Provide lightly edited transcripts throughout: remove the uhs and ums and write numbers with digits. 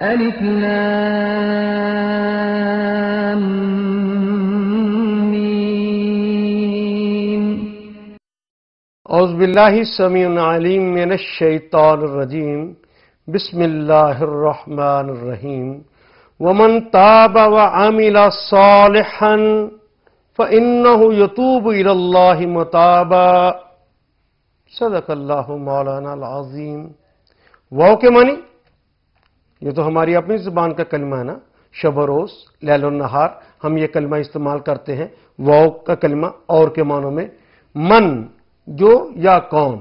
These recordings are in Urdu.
الف لام میم اعوذ باللہ السمیع العلیم من الشیطان الرجیم بسم اللہ الرحمن الرحیم ومن تاب وعمل صالحا فإنه يتوب إلى الله متابا صدق اللہ مولانا العظیم۔ واو کے معنی یہ تو ہماری اپنی زبان کا کلمہ ہے نا، شب و روز، لیل و نہار ہم یہ کلمہ استعمال کرتے ہیں۔ واو کا کلمہ اور کے معنوں میں من جو یا کون،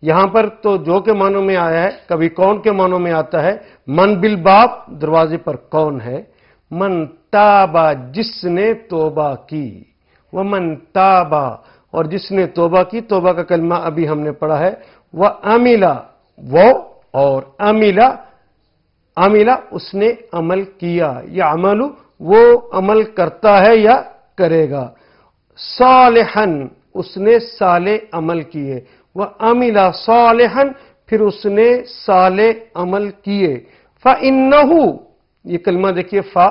یہاں پر تو جو کے معنوں میں آیا ہے، کبھی کون کے معنوں میں آتا ہے۔ من بالباب دروازے پر کون ہے، من تابا جس نے توبہ کی، ومن تابا اور جس نے توبہ کی، توبہ کا کلمہ ابھی ہم نے پڑھا ہے۔ وعملا وہ اور عملا اس نے عمل کیا، یا عمل وہ عمل کرتا ہے یا کرے گا، صالحا اس نے صالح عمل کیے، وعمل صالحا پھر اس نے صالح عمل کیے، فإنہ یہ کلمہ دیکھیے، فا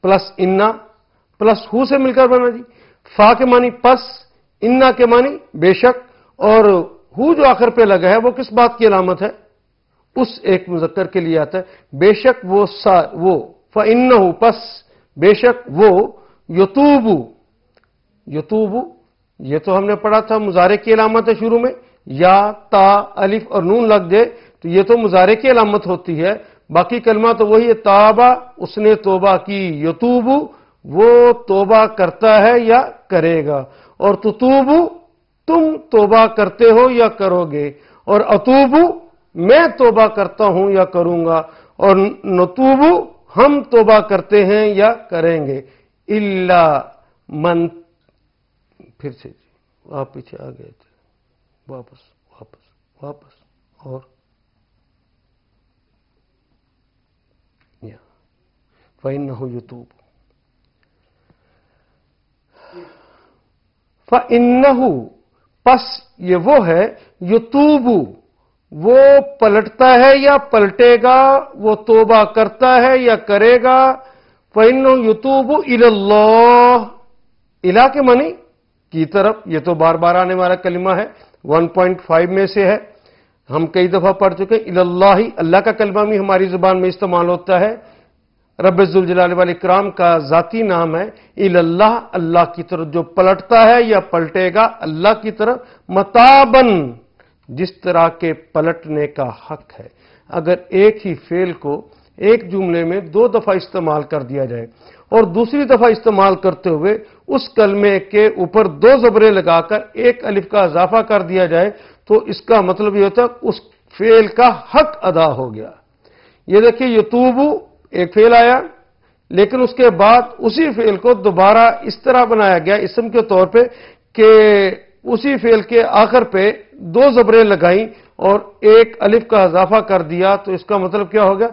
پلس انا پلس ہو سے مل کر بنا جی۔ فا کے معنی پس، انا کے معنی بے شک، اور ہو جو آخر پہ لگا ہے وہ کس بات کی علامت ہے؟ اس ایک مذکر کے لیے آتا ہے۔ بے شک وہ فإنہ پس بے شک وہ یتوبو یہ تو ہم نے پڑھا تھا مضارع کی علامت ہے، شروع میں یا تا الف اور نون لگ جائے تو یہ تو مضارع کی علامت ہوتی ہے۔ باقی کلمہ تو وہی ہے، تابا اس نے توبہ کی، یتوبو وہ توبہ کرتا ہے یا کرے گا، اور تتوبو تم توبہ کرتے ہو یا کرو گے، اور اتوبو میں توبہ کرتا ہوں یا کروں گا، اور نتوبو ہم توبہ کرتے ہیں یا کریں گے، الا من پھر سے جی آپ پیچھے آ گئے تھے، واپس اور فإنہ یتوب، فإنہ پس یہ وہ ہے، یتوب وہ پلٹتا ہے یا پلٹے گا، وہ توبہ کرتا ہے یا کرے گا، فإنہ یتوب الی اللہ، الی کے معنی کی طرف، یہ تو بار بار آنے والا کلمہ ہے، 1.5 میں سے ہے، ہم کئی دفعہ پڑھ چکے۔ الی اللہ اللہ کا کلمہ بھی ہماری زبان میں استعمال ہوتا ہے، رب ذوالجلال والاکرام کا ذاتی نام ہے۔ الی اللہ اللہ کی طرف جو پلٹتا ہے یا پلٹے گا، اللہ کی طرف، متابن جس طرح کے پلٹنے کا حق ہے۔ اگر ایک ہی فعل کو ایک جملے میں 2 دفعہ استعمال کر دیا جائے اور دوسری دفعہ استعمال کرتے ہوئے اس کلمے کے اوپر 2 زبریں لگا کر ایک الف کا اضافہ کر دیا جائے تو اس کا مطلب یہ ہوتا ہے اس فعل کا حق ادا ہو گیا۔ یہ دیکھیے یتوبو ایک فعل آیا، لیکن اس کے بعد اسی فعل کو دوبارہ اس طرح بنایا گیا اسم کے طور پہ کہ اسی فعل کے آخر پہ 2 زبریں لگائیں اور ایک الف کا اضافہ کر دیا، تو اس کا مطلب کیا ہو گیا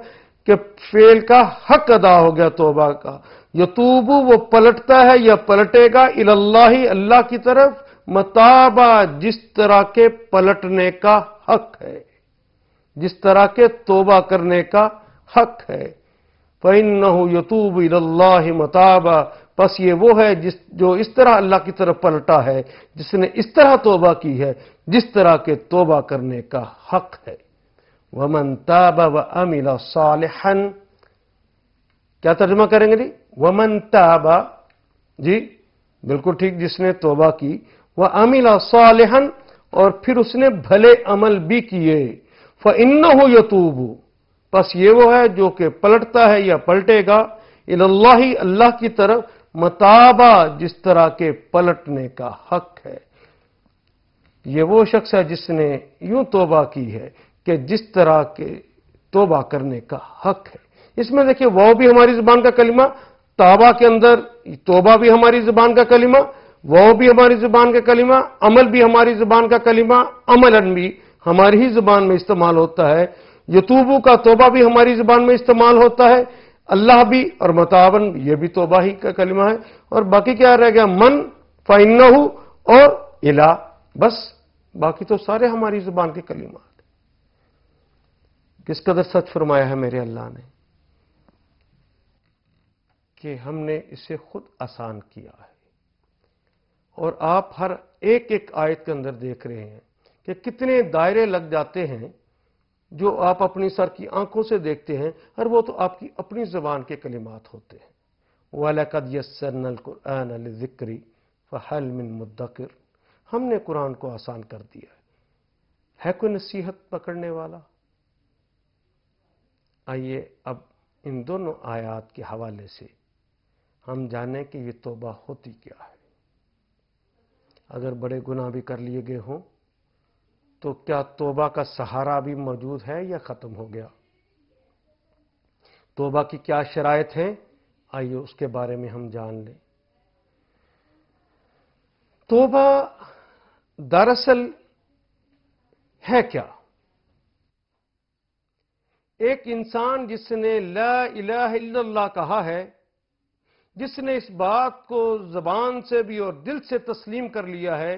کہ فعل کا حق ادا ہو گیا توبہ کا۔ یتوبو وہ پلٹتا ہے یا پلٹے گا، الی اللہ اللہ کی طرف، متابا جس طرح کے پلٹنے کا حق ہے، جس طرح کے توبہ کرنے کا حق ہے۔ فإنہ یتوب الی اللہ متابا پس یہ وہ ہے جو اس طرح اللہ کی طرف پلٹا ہے، جس نے اس طرح توبہ کی ہے جس طرح کے توبہ کرنے کا حق ہے۔ ومن تاب وعمل صالحا کیا ترجمہ کریں گے جی؟ ومن تاب جی بالکل ٹھیک، جس نے توبہ کی، وعمل صالحا اور پھر اس نے بھلے عمل بھی کیے، فإنہ یتوب پس یہ وہ ہے جو کہ پلٹتا ہے یا پلٹے گا، الی اللہ اللہ کی طرف، متابا جس طرح کے پلٹنے کا حق ہے۔ یہ وہ شخص ہے جس نے یوں توبہ کی ہے کہ جس طرح کے توبہ کرنے کا حق ہے۔ اس میں دیکھیے وہ بھی ہماری زبان کا کلمہ، تابہ کے اندر توبہ بھی ہماری زبان کا کلمہ، وہ بھی ہماری زبان کا کلمہ، عمل بھی ہماری زبان کا کلمہ، عملاً بھی ہماری ہی زبان میں استعمال ہوتا ہے۔ یتوبو کا توبہ بھی ہماری زبان میں استعمال ہوتا ہے، اللہ بھی، اور متابن یہ بھی توبہ ہی کا کلمہ ہے، اور باقی کیا رہ گیا؟ من، فإنہ اور الا، بس باقی تو سارے ہماری زبان کے کلمات۔ کس قدر سچ فرمایا ہے میرے اللہ نے، کہ ہم نے اسے خود آسان کیا ہے، اور آپ ہر ایک ایک آیت کے اندر دیکھ رہے ہیں کہ کتنے دائرے لگ جاتے ہیں جو آپ اپنی سر کی آنکھوں سے دیکھتے ہیں، اور وہ تو آپ کی اپنی زبان کے کلمات ہوتے ہیں۔ وَلَقَدْ يَسَّرْنَا الْقُرْآنَ لِلذِّكْرِ فَهَلْ مِن مُدَّكِرٍ، ہم نے قرآن کو آسان کر دیا ہے کوئی نصیحت پکڑنے والا؟ آئیے اب ان دونوں آیات کے حوالے سے ہم جانیں کہ یہ توبہ ہوتی کیا ہے۔ اگر بڑے گناہ بھی کر لیے گئے ہوں تو کیا توبہ کا سہارا بھی موجود ہے یا ختم ہو گیا؟ توبہ کی کیا شرائط ہیں، آئیے اس کے بارے میں ہم جان لیں۔ توبہ دراصل ہے کیا؟ ایک انسان جس نے لا الہ الا اللہ کہا ہے، جس نے اس بات کو زبان سے بھی اور دل سے تسلیم کر لیا ہے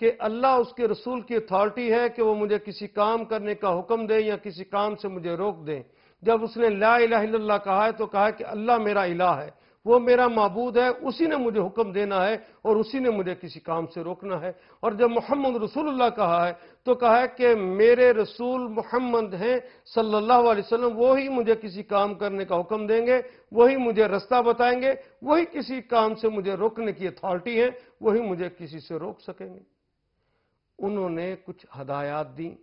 کہ اللہ اس کے رسول کی اتھارٹی ہے کہ وہ مجھے کسی کام کرنے کا حکم دے یا کسی کام سے مجھے روک دیں۔ جب اس نے لا الہ الا اللہ کہا ہے تو کہا ہے کہ اللہ میرا الہ ہے، وہ میرا معبود ہے، اسی نے مجھے حکم دینا ہے اور اسی نے مجھے کسی کام سے روکنا ہے۔ اور جب محمد رسول اللہ کہا ہے تو کہا ہے کہ میرے رسول محمد ہیں صلی اللہ علیہ وسلم، وہی مجھے کسی کام کرنے کا حکم دیں گے، وہی مجھے رستہ بتائیں گے، وہی کسی کام سے مجھے روکنے کی اتھارٹی ہے، وہی مجھے کسی سے روک سکیں گے۔ انہوں نے کچھ ہدایات دیں،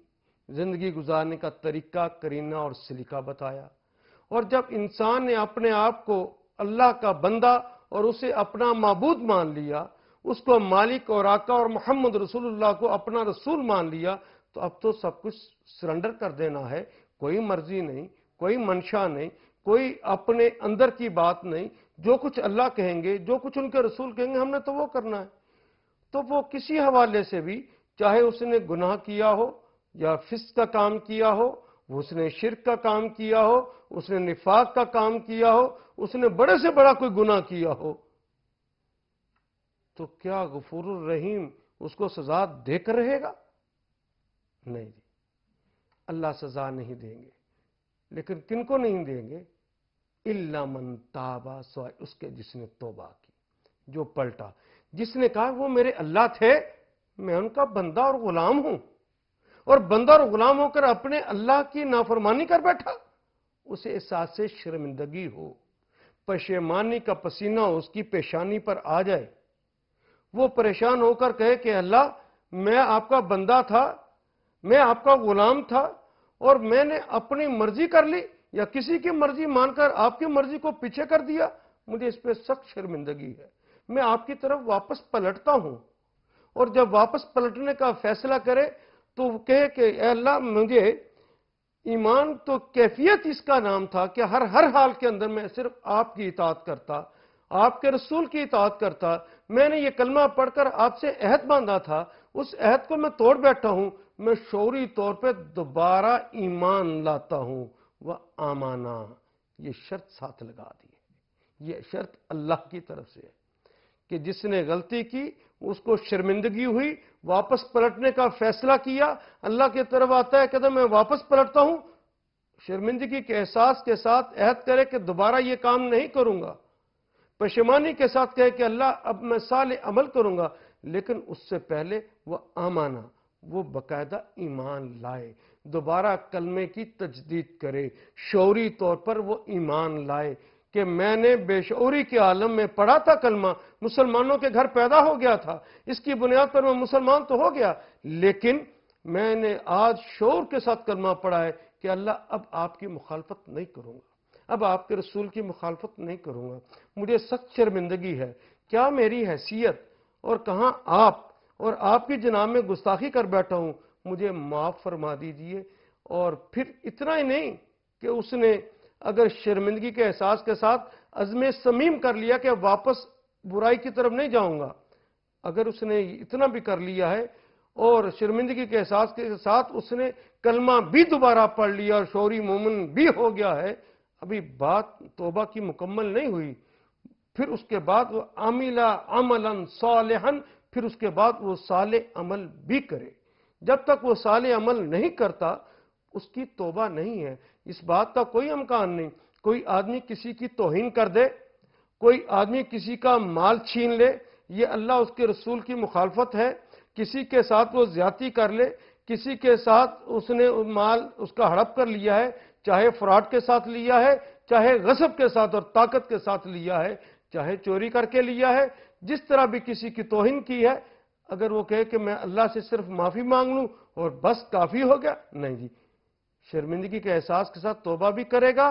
زندگی گزارنے کا طریقہ، کرینہ اور سلیقہ بتایا، اور جب انسان نے اپنے آپ کو اللہ کا بندہ اور اسے اپنا معبود مان لیا، اس کو مالک اور آقا اور محمد رسول اللہ کو اپنا رسول مان لیا، تو اب تو سب کچھ سرنڈر کر دینا ہے، کوئی مرضی نہیں، کوئی منشا نہیں، کوئی اپنے اندر کی بات نہیں، جو کچھ اللہ کہیں گے، جو کچھ ان کے رسول کہیں گے ہم نے تو وہ کرنا ہے۔ تو وہ کسی حوالے سے بھی، چاہے اس نے گناہ کیا ہو یا فسق کا کام کیا ہو، اس نے شرک کا کام کیا ہو، اس نے نفاق کا کام کیا ہو، اس نے بڑے سے بڑا کوئی گناہ کیا ہو، تو کیا غفور الرحیم اس کو سزا دے کر رہے گا؟ نہیں جی، اللہ سزا نہیں دیں گے، لیکن کن کو نہیں دیں گے؟ الا من تاب، سوائے اس کے جس نے توبہ کی، جو پلٹا، جس نے کہا وہ میرے اللہ تھے، میں ان کا بندہ اور غلام ہوں، اور بندہ اور غلام ہو کر اپنے اللہ کی نافرمانی کر بیٹھا، اسے احساس شرمندگی ہو، پشیمانی کا پسینہ اس کی پیشانی پر آ جائے، وہ پریشان ہو کر کہے کہ اللہ میں آپ کا بندہ تھا، میں آپ کا غلام تھا، اور میں نے اپنی مرضی کر لی یا کسی کی مرضی مان کر آپ کی مرضی کو پیچھے کر دیا، مجھے اس پہ سخت شرمندگی ہے، میں آپ کی طرف واپس پلٹتا ہوں۔ اور جب واپس پلٹنے کا فیصلہ کرے تو وہ کہے کہ اے اللہ مجھے ایمان تو کیفیت اس کا نام تھا کہ ہر حال کے اندر میں صرف آپ کی اطاعت کرتا، آپ کے رسول کی اطاعت کرتا، میں نے یہ کلمہ پڑھ کر آپ سے عہد باندھا تھا، اس عہد کو میں توڑ بیٹھا ہوں، میں شعوری طور پہ دوبارہ ایمان لاتا ہوں، وہ آمانا، یہ شرط ساتھ لگا دی ہے، یہ شرط اللہ کی طرف سے ہے کہ جس نے غلطی کی اس کو شرمندگی ہوئی، واپس پلٹنے کا فیصلہ کیا، اللہ کی طرف آتا ہے کہتا میں واپس پلٹتا ہوں، شرمندگی کے احساس کے ساتھ عہد کرے کہ دوبارہ یہ کام نہیں کروں گا، پشیمانی کے ساتھ کہے کہ اللہ اب میں صالح عمل کروں گا، لیکن اس سے پہلے وہ آمانہ، وہ باقاعدہ ایمان لائے، دوبارہ کلمے کی تجدید کرے، شعوری طور پر وہ ایمان لائے کہ میں نے بے شعوری کے عالم میں پڑھا تھا کلمہ، مسلمانوں کے گھر پیدا ہو گیا تھا، اس کی بنیاد پر میں مسلمان تو ہو گیا، لیکن میں نے آج شعور کے ساتھ کلمہ پڑھا ہے کہ اللہ اب آپ کی مخالفت نہیں کروں گا، اب آپ کے رسول کی مخالفت نہیں کروں گا، مجھے سخت شرمندگی ہے، کیا میری حیثیت اور کہاں آپ اور آپ کی جناب میں گستاخی کر بیٹھا ہوں، مجھے معاف فرما دیجئے۔ اور پھر اتنا ہی نہیں کہ اس نے اگر شرمندگی کے احساس کے ساتھ عزم صمیم کر لیا کہ واپس برائی کی طرف نہیں جاؤں گا، اگر اس نے اتنا بھی کر لیا ہے اور شرمندگی کے احساس کے ساتھ اس نے کلمہ بھی دوبارہ پڑھ لیا اور شعوری مومن بھی ہو گیا ہے، ابھی بات توبہ کی مکمل نہیں ہوئی، پھر اس کے بعد وہ عامل عملا صالحا، پھر اس کے بعد وہ صالح عمل بھی کرے، جب تک وہ صالح عمل نہیں کرتا اس کی توبہ نہیں ہے۔ اس بات کا کوئی امکان نہیں، کوئی آدمی کسی کی توہین کر دے کوئی آدمی کسی کا مال چھین لے، یہ اللہ اس کے رسول کی مخالفت ہے۔ کسی کے ساتھ وہ زیادتی کر لے، کسی کے ساتھ اس نے مال اس کا ہڑپ کر لیا ہے، چاہے فراڈ کے ساتھ لیا ہے، چاہے غصب کے ساتھ اور طاقت کے ساتھ لیا ہے، چاہے چوری کر کے لیا ہے، جس طرح بھی کسی کی توہین کی ہے، اگر وہ کہے کہ میں اللہ سے صرف معافی مانگ لوں اور بس کافی ہو گیا، نہیں جی، شرمندگی کے احساس کے ساتھ توبہ بھی کرے گا،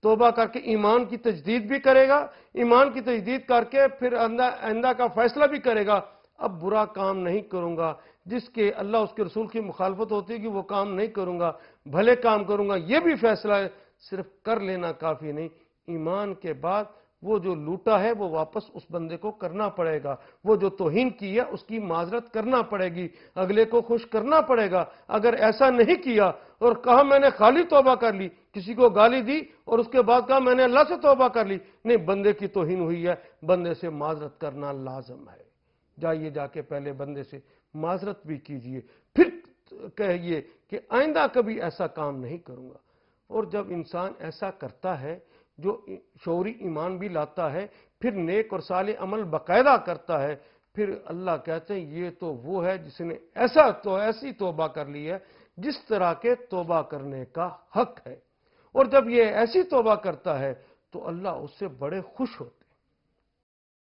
توبہ کر کے ایمان کی تجدید بھی کرے گا، ایمان کی تجدید کر کے پھر آئندہ کا فیصلہ بھی کرے گا، اب برا کام نہیں کروں گا، جس کے اللہ اس کے رسول کی مخالفت ہوتی ہے کہ وہ کام نہیں کروں گا، بھلے کام کروں گا، یہ بھی فیصلہ ہے۔ صرف کر لینا کافی نہیں، ایمان کے بعد وہ جو لوٹا ہے وہ واپس اس بندے کو کرنا پڑے گا، وہ جو توہین کی ہے اس کی معذرت کرنا پڑے گی، اگلے کو خوش کرنا پڑے گا۔ اگر ایسا نہیں کیا اور کہا میں نے خالی توبہ کر لی، کسی کو گالی دی اور اس کے بعد کہا میں نے اللہ سے توبہ کر لی، نہیں، بندے کی توہین ہوئی ہے، بندے سے معذرت کرنا لازم ہے۔ جائیے جا کے پہلے بندے سے معذرت بھی کیجئے، پھر کہیے کہ آئندہ کبھی ایسا کام نہیں کروں گا۔ اور جب انسان ایسا کرتا ہے، جو شعوری ایمان بھی لاتا ہے، پھر نیک اور صالح عمل باقاعدہ کرتا ہے، پھر اللہ کہتے ہیں یہ تو وہ ہے جس نے ایسی توبہ کر لی ہے جس طرح کے توبہ کرنے کا حق ہے۔ اور جب یہ ایسی توبہ کرتا ہے تو اللہ اس سے بڑے خوش ہوتے ہیں۔